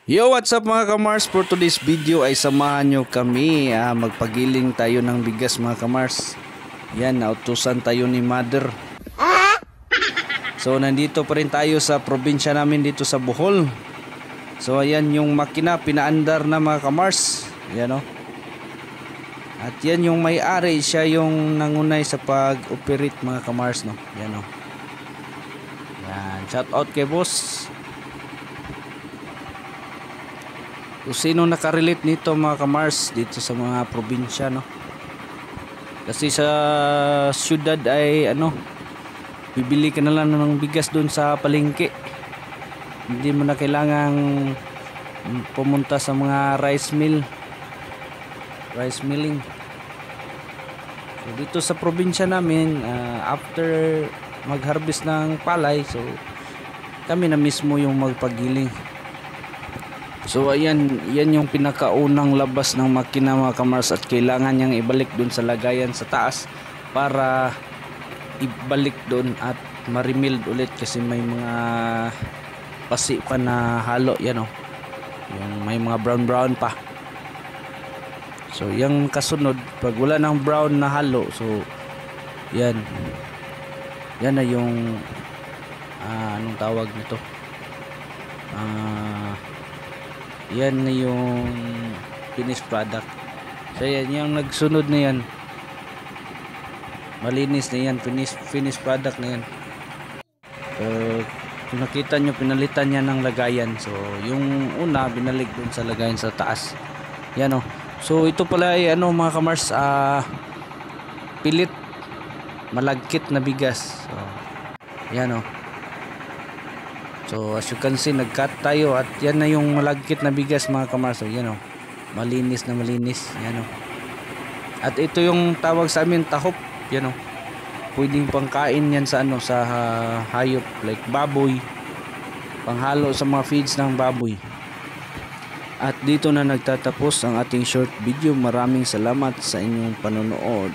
Yo, what's up mga kamars? For today's video ay samahan nyo kami. Magpagiling tayo ng bigas mga kamars. Yan, nautusan tayo ni mother. So nandito pa rin tayo sa probinsya namin dito sa Bohol. So ayan yung makina, pinaandar na mga kamars. Yan o. At yan yung may-ari, siya yung nangunay sa pag-operate mga kamars, no. Yan o. Yan, shout out kay boss. Kung sino nakarelate nito mga kamars dito sa mga probinsya, no. Kasi sa syudad ay bibili ka na lang ng bigas doon sa palengke. Hindi mo na kailangang pumunta sa mga rice milling. So dito sa probinsya namin, after mag-harvest ng palay, so kami na mismo yung magpagiling. So ayan, yan yung pinakaunang labas ng makina mga kamars, at kailangan niyang ibalik doon sa lagayan sa taas para ibalik doon at marimild ulit kasi may mga pasi pa na halo, yan o. Yung may mga brown pa. So yung kasunod, pag wala ng brown na halo, so yan na yung anong tawag nito, yan na yung finished product. So yan, yung nagsunod na yan, malinis na yan, finished product na yan. So kung nakita nyo, pinalitan niya ng lagayan. So yung una binalik dun sa lagayan sa taas, yan o. So ito pala ay mga kamars, pilit malagkit na bigas. So yan o. So as you can see, nag-cut tayo at yan na yung malagkit na bigas mga kamars. So yan o, malinis na malinis, yan o. At ito yung tawag sa amin tahop, yan o. Pwedeng pangkain yan sa sa hayop like baboy, panghalo sa mga feeds ng baboy. At dito na nagtatapos ang ating short video. Maraming salamat sa inyong panonood.